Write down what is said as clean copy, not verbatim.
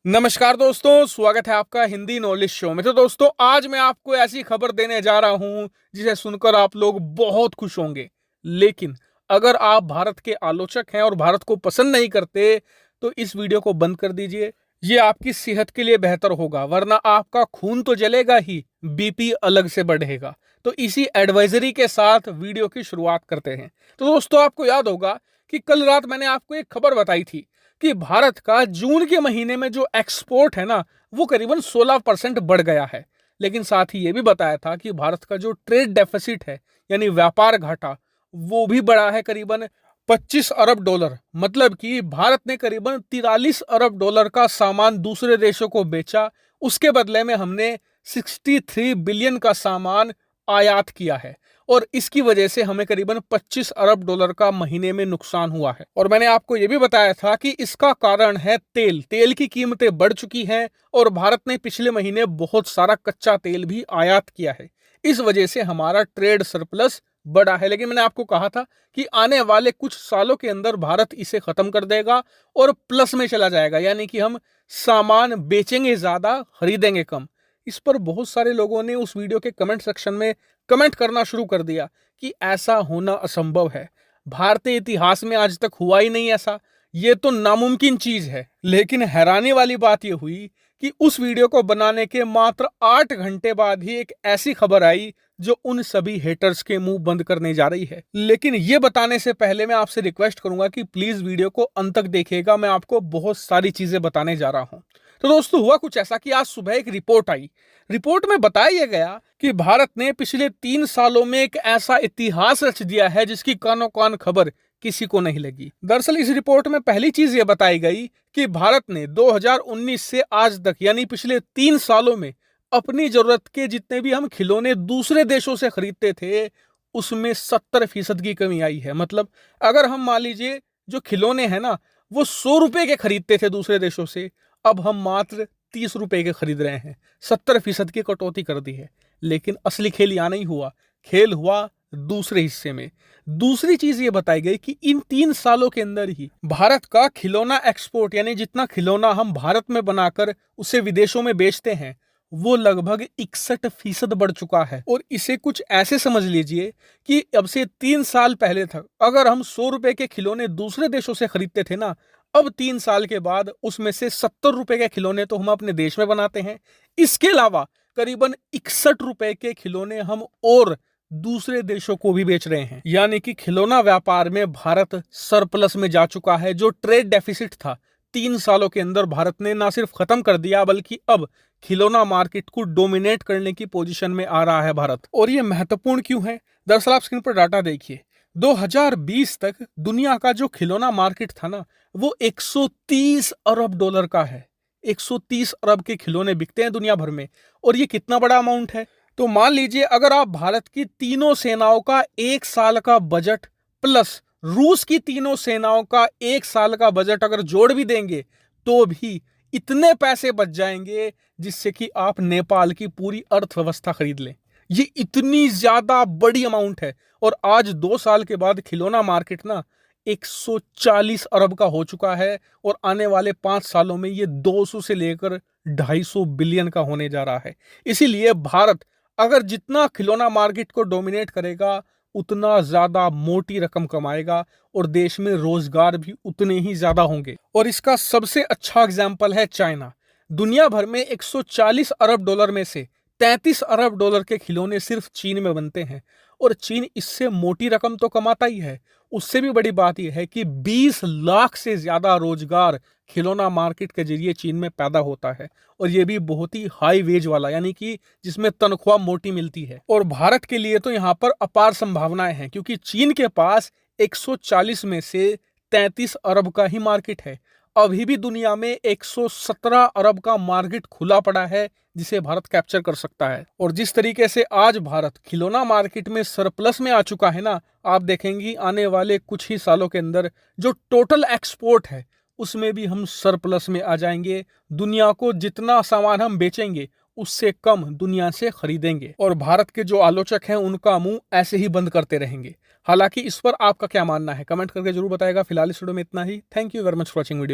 नमस्कार दोस्तों, स्वागत है आपका हिंदी नॉलेज शो में। तो दोस्तों, आज मैं आपको ऐसी खबर देने जा रहा हूं जिसे सुनकर आप लोग बहुत खुश होंगे। लेकिन अगर आप भारत के आलोचक हैं और भारत को पसंद नहीं करते तो इस वीडियो को बंद कर दीजिए। ये आपकी सेहत के लिए बेहतर होगा, वरना आपका खून तो जलेगा ही, बीपी अलग से बढ़ेगा। तो इसी एडवाइजरी के साथ वीडियो की शुरुआत करते हैं। तो दोस्तों, आपको याद होगा कि कल रात मैंने आपको एक खबर बताई थी कि भारत का जून के महीने में जो एक्सपोर्ट है ना, वो करीबन 16% बढ़ गया है। लेकिन साथ ही ये भी बताया था कि भारत का जो ट्रेड डेफिसिट है, यानी व्यापार घाटा, वो भी बढ़ा है करीबन 25 अरब डॉलर। मतलब कि भारत ने करीबन 43 अरब डॉलर का सामान दूसरे देशों को बेचा, उसके बदले में हमने 63 बिलियन का सामान आयात किया है और इसकी वजह से हमें करीबन 25 अरब डॉलर का महीने में नुकसान हुआ है। और मैंने आपको यह भी बताया था कि इसका कारण है तेल की कीमतें बढ़ चुकी हैं और भारत ने पिछले महीने बहुत सारा कच्चा तेल भी आयात किया है। इस वजह से हमारा ट्रेड सरप्लस बढ़ा है। लेकिन मैंने आपको कहा था कि आने वाले कुछ सालों के अंदर भारत इसे खत्म कर देगा और प्लस में चला जाएगा, यानी कि हम सामान बेचेंगे ज्यादा, खरीदेंगे कम। इस पर बहुत सारे लोगों ने उस वीडियो के कमेंट सेक्शन में कमेंट करना शुरू कर दिया कि ऐसा होना असंभव है, भारतीय इतिहास में आज तक हुआ ही नहीं ऐसा, ये तो नामुमकिन चीज है। लेकिन हैरानी वाली बात यह हुई कि उस वीडियो को बनाने के मात्र 8 घंटे बाद ही एक ऐसी खबर आई जो उन सभी हेटर्स के मुंह बंद करने जा रही है। लेकिन ये बताने से पहले मैं आपसे रिक्वेस्ट करूंगा कि प्लीज वीडियो को अंत तक देखिएगा, मैं आपको बहुत सारी चीजें बताने जा रहा हूं। तो दोस्तों, हुआ कुछ ऐसा कि आज सुबह एक रिपोर्ट आई। रिपोर्ट में बताया गया कि भारत ने पिछले 3 सालों में एक ऐसा इतिहास रच दिया है जिसकी कानो कान खबर किसी को नहीं लगी। दरअसल इस रिपोर्ट में पहली चीज ये बताई गई कि भारत ने 2019 से आज तक, यानी पिछले 3 सालों में, अपनी जरूरत के जितने भी हम खिलौने दूसरे देशों से खरीदते थे उसमें 70% की कमी आई है। मतलब अगर हम मान लीजिए जो खिलौने हैं ना, वो 100 रुपए के खरीदते थे दूसरे देशों से, अब हम मात्र 30 रुपए के खरीद रहे हैं। 70% की कटौती कर दी है। लेकिन असली खेल यहां नहीं हुआ, खेल हुआ दूसरे हिस्से में। दूसरी चीज ये बताई गई कि इन 3 सालों के अंदर ही भारत का खिलौना एक्सपोर्ट, यानी जितना खिलौना हम भारत में बनाकर उसे विदेशों में बेचते हैं, वो लगभग 61% बढ़ चुका है। और इसे कुछ ऐसे समझ लीजिए कि अब से 3 साल पहले तक अगर हम 100 रुपए के खिलौने दूसरे देशों से खरीदते थे ना, अब 3 साल के बाद उसमें से 70 रुपए के खिलौने तो हम अपने देश में बनाते हैं। इसके अलावा करीबन 61 रुपए के खिलौने हम और दूसरे देशों को भी बेच रहे हैं। यानी कि खिलौना व्यापार में भारत सरप्लस में जा चुका है। जो ट्रेड डेफिसिट था 3 सालों के अंदर भारत ने ना सिर्फ खत्म कर दिया, बल्कि अब खिलौना मार्केट को डोमिनेट करने की पोजीशन में आ रहा है भारत। और ये महत्वपूर्ण क्यों है? दरअसल आप स्क्रीन पर डाटा देखिए। 2020 तक दुनिया का जो खिलौना मार्केट था ना, वो 130 अरब डॉलर का है। 130 अरब के खिलौने बिकते हैं दुनिया भर में। और ये कितना बड़ा अमाउंट है? तो मान लीजिए अगर आप भारत की तीनों सेनाओं का 1 साल का बजट प्लस रूस की तीनों सेनाओं का 1 साल का बजट अगर जोड़ भी देंगे तो भी इतने पैसे बच जाएंगे जिससे कि आप नेपाल की पूरी अर्थव्यवस्था खरीद लें। ये इतनी ज्यादा बड़ी अमाउंट है। और आज 2 साल के बाद खिलौना मार्केट ना 140 अरब का हो चुका है और आने वाले 5 सालों में ये 200 से लेकर 250 बिलियन का होने जा रहा है। इसीलिए भारत अगर जितना खिलौना मार्केट को डोमिनेट करेगा उतना ज्यादा मोटी रकम कमाएगा और देश में रोजगार भी उतने ही ज्यादा होंगे। और इसका सबसे अच्छा एग्जाम्पल है चाइना। दुनिया भर में 140 अरब डॉलर में से 33 अरब डॉलर के खिलौने सिर्फ चीन में बनते हैं। और चीन इससे मोटी रकम तो कमाता ही है, उससे भी बड़ी बात यह है कि 20 लाख से ज्यादा रोजगार खिलौना मार्केट के जरिए चीन में पैदा होता है। और यह भी बहुत ही हाई वेज वाला, यानी कि जिसमें तनख्वाह मोटी मिलती है। और भारत के लिए तो यहाँ पर अपार संभावनाएं हैं, क्योंकि चीन के पास 140 में से 33 अरब का ही मार्केट है। अभी भी दुनिया में 117 अरब का मार्केट खुला पड़ा है जिसे भारत कैप्चर कर सकता है। और जिस तरीके से आज भारत खिलौना मार्केट में सरप्लस में आ चुका है ना, आप देखेंगी आने वाले कुछ ही सालों के अंदर जो टोटल एक्सपोर्ट है उसमें भी हम सरप्लस में आ जाएंगे। दुनिया को जितना सामान हम बेचेंगे उससे कम दुनिया से खरीदेंगे। और भारत के जो आलोचक हैं उनका मुंह ऐसे ही बंद करते रहेंगे। हालांकि इस पर आपका क्या मानना है, कमेंट करके जरूर बताएगा। फिलहाल इस वीडियो में इतना ही। Thank you very much for watching video.